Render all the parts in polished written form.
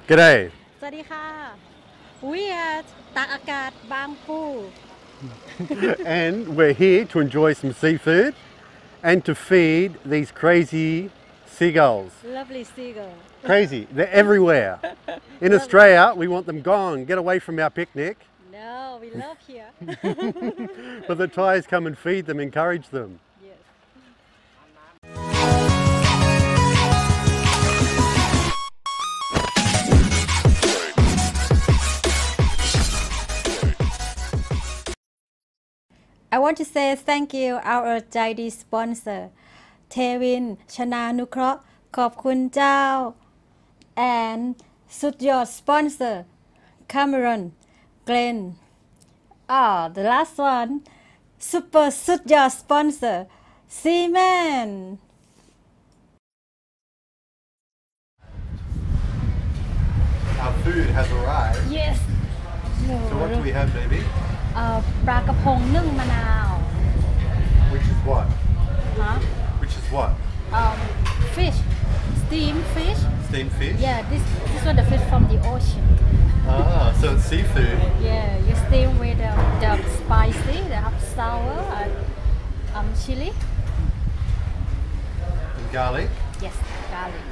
G'day. สวัสดีค่ะ We are ตากอากาศบางปู And we're here to enjoy some seafood and to feed these crazy seagulls. Lovely seagull. Crazy. They're everywhere. In Australia, we want them gone. Get away from our picnic. No, we love here. But the Thais come and feed them, encourage them. Yes. I want to say thank you our Jaidi sponsor เทวินชนานุเคราะห์ขอบคุณเจ้า and สุดยอด sponsor Cameron Glenn the last one super สุดยอด sponsor Seaman Our food has arrived. yes So what do we have, baby? ปลากระพงนึ่งมะนาว Which is what? huh? Which is what? Fish steamed fish Steamed fish? yeah this one the fish from the ocean Ah, so it's seafood. yeah you steam with the spicy the sour chili And garlic. yes garlic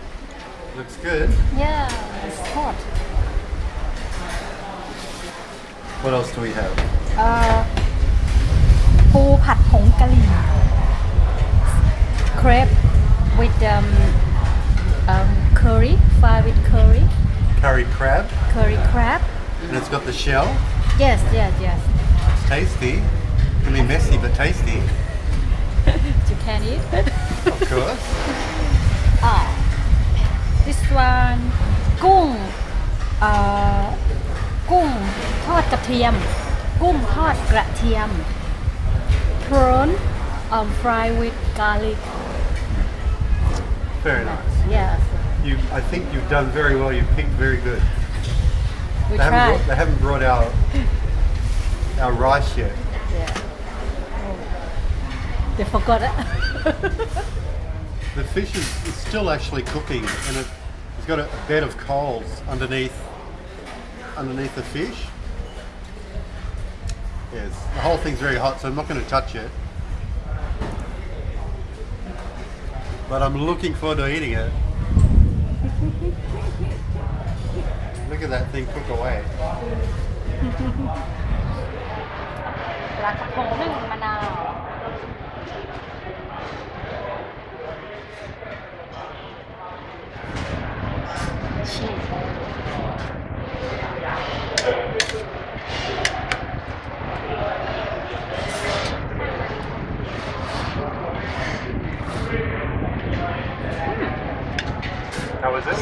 Looks good. yeah it's hot What else do we have? ปูผัดผงกะหรี่ crepe with curry fried with curry Curry crab. crab And it's got the shell. yes It's tasty. It can be messy but tasty. you can eat Of course. this one กุ้งทอดกระเทียมกุ้งทอดกระเทียม prawn fried with garlic Very nice. yes I think you've done very well. You've picked very good. we They try haven't brought our rice yet. yeah they forgot it The fish is still actually cooking, and it's got a bed of coals underneath the fish. Yes, the whole thing's very hot, so I'm not going to touch it. But I'm looking forward to eating it. Look at that thing cook away. ปลากระพงนึ่งมะนาว cheese How is it?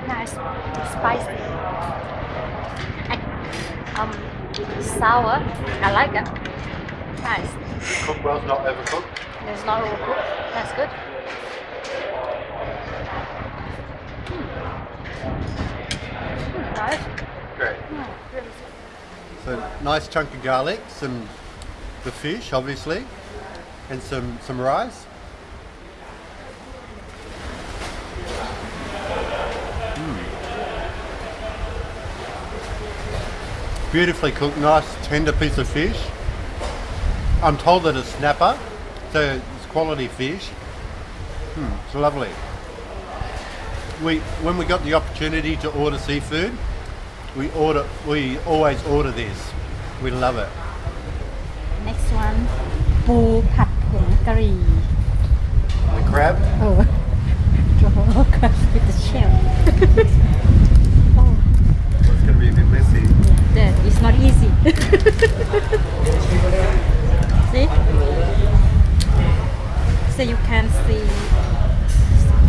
nice spicy and sour I like it nice Cooked well, not overcooked. there's not overcooked that's good nice Great. really good. So nice chunk of garlic, the fish obviously, and some rice. Beautifully cooked, nice tender piece of fish. I'm told that it's snapper, so it's quality fish. It's lovely. When we got the opportunity to order seafood, we always order this. We love it. next one ปูผัดผงกะหรี่ The crab. oh with the shell oh It's going to be a bit messy. that is not easy see so you can see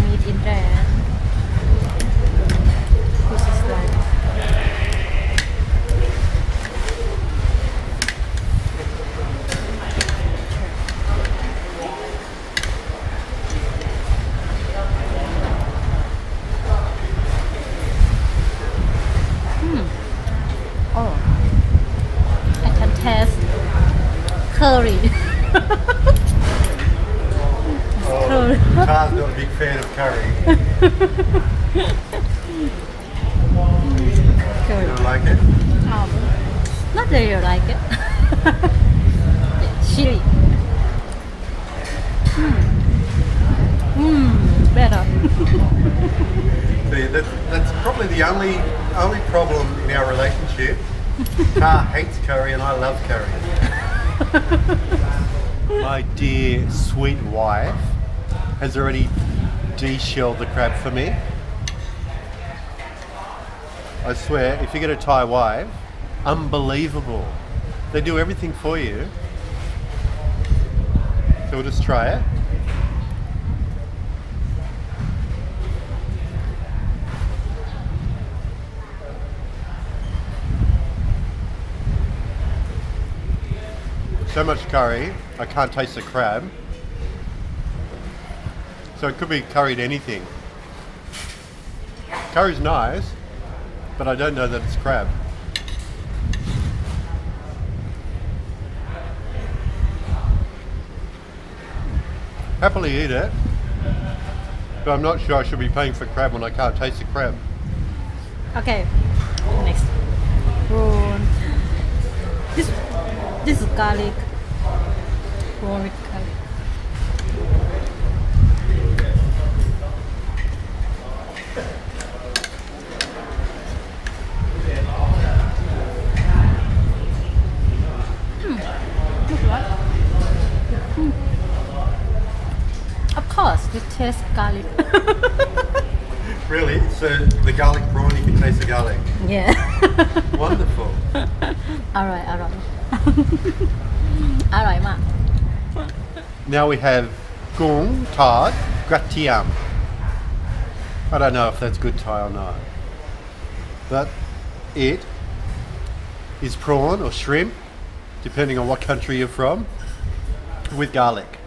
meat in there this is like oh I can taste curry Oh, Car's not a big fan of curry. like it? Not really like it. Chili. Better. See, that's probably the only problem in our relationship. Ka hates curry and I love curry. My dear sweet wife has already de-shelled the crab for me. I swear, if you get a Thai wife, unbelievable. They do everything for you. So we'll just try it. So much curry, I can't taste the crab. So it could be curried anything. Curry's nice, but I don't know that it's crab. Happily eat it, but I'm not sure I should be paying for crab when I can't taste the crab. Okay, next. Prawn. This is garlic. Prawn with garlic. Of course, it tastes garlic. Really? So the garlic prawn, you can taste the garlic? Yeah. Wonderful. Alright. Alright, ma. Now we have gung tart gratiam. I don't know if that's good Thai or not. But it is prawn or shrimp, depending on what country you're from, with garlic.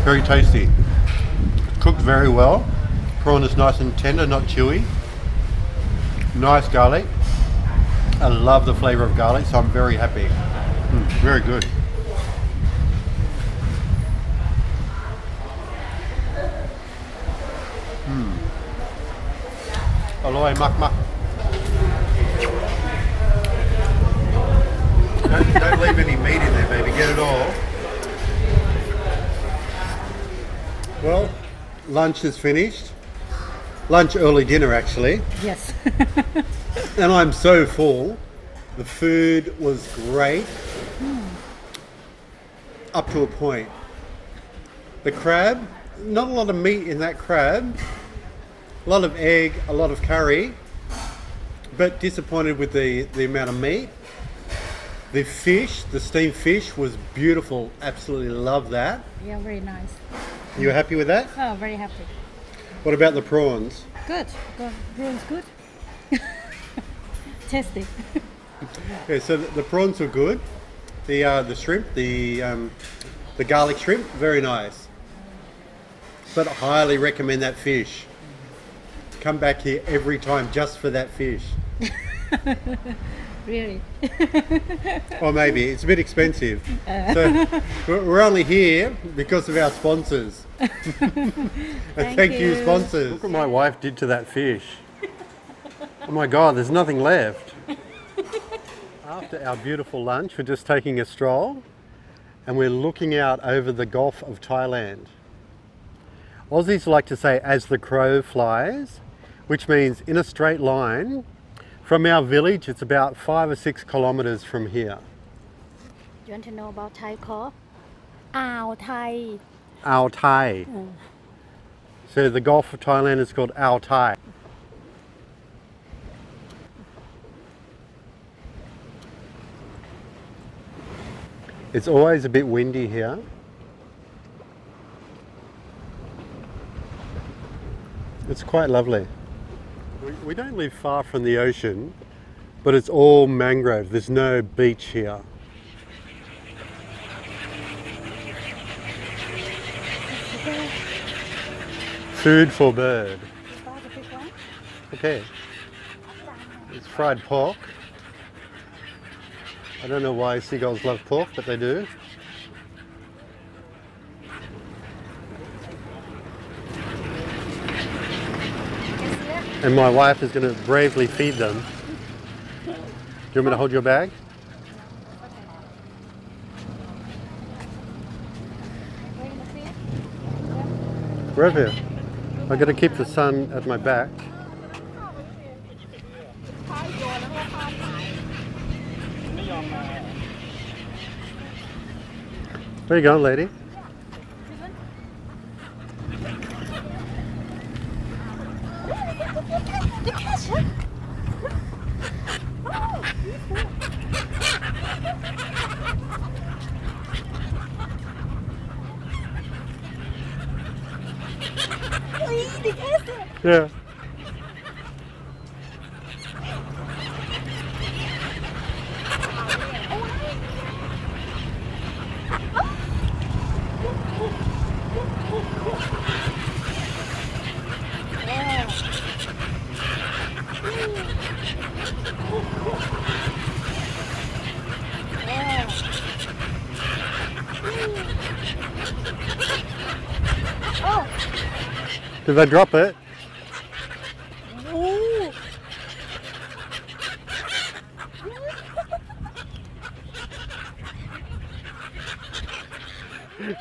Very tasty. Cooked very well. Prawn is nice and tender, not chewy. Nice garlic. I love the flavour of garlic, so I'm very happy. Very good. Aloy mak mak. Don't leave any meat in there, baby. Get it all. Well, lunch is finished. Lunch, early dinner actually. Yes. And I'm so full. The food was great. Up to a point. The crab, not a lot of meat in that crab. A lot of egg, a lot of curry. But disappointed with the amount of meat. The fish, the steamed fish was beautiful. Absolutely love that. Yeah, very nice. You were happy with that? Oh, very happy. What about the prawns? Good. Prawn's good. Tasty. Yeah, so the prawns were good. The shrimp, the garlic shrimp, very nice. But I highly recommend that fish. Come back here every time just for that fish. Really? Or maybe it's a bit expensive. So we're only here because of our sponsors. Thank you, sponsors. Look what my wife did to that fish. Oh my God, there's nothing left. After our beautiful lunch, we're just taking a stroll and we're looking out over the Gulf of Thailand. Aussies like to say as the crow flies, which means in a straight line. From our village, it's about 5 or 6 kilometers from here. You want to know about Thai call? Ao Thai. Ao Thai. So the Gulf of Thailand is called Ao Thai. It's always a bit windy here. It's quite lovely. We don't live far from the ocean, but it's all mangrove. There's no beach here. Food for bird. Okay. It's fried pork. I don't know why seagulls love pork, but they do. And my wife is going to bravely feed them. Do you want me to hold your bag? Right here. I've got to keep the sun at my back. Where you going, lady? Yeah. Did I drop it? Ooh.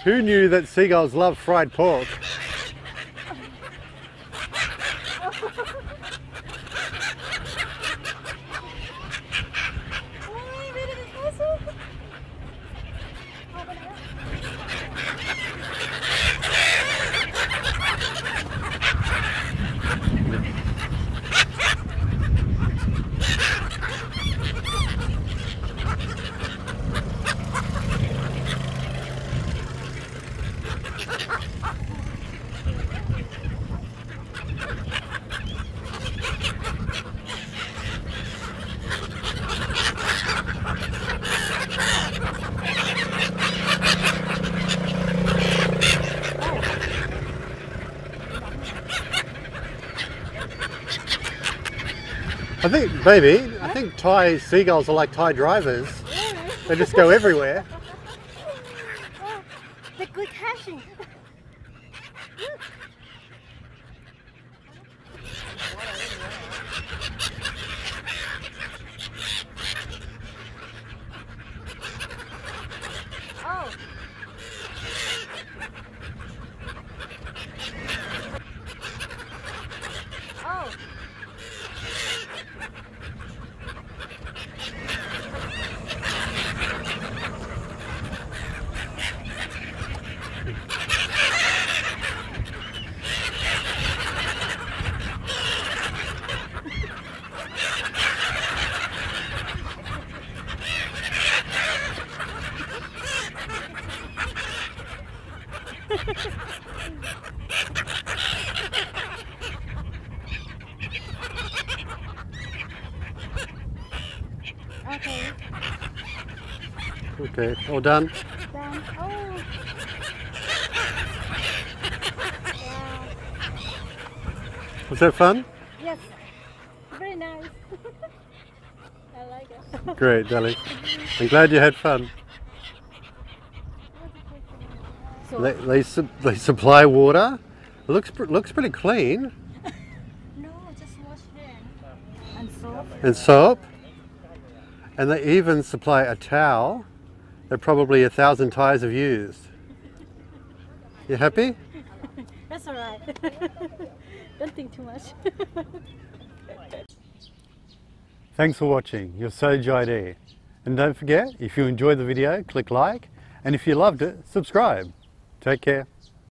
Who knew that seagulls love fried pork? I think Thai seagulls are like Thai drivers. They just go everywhere. They're good catching. Oh. Oh. Okay. Okay, all done? Done. Oh. Wow. Was that fun? Yes. Very nice. I like it. Great, Deli. I'm glad you had fun. So, They supply water. It looks pretty clean. no, just wash hand and soap. And soap. And they even supply a towel that probably 1,000 Thais have used. You happy? That's all right. Don't think too much. Thanks for watching. You're so Jai. And don't forget, if you enjoyed the video, click like. And if you loved it, subscribe. Take care.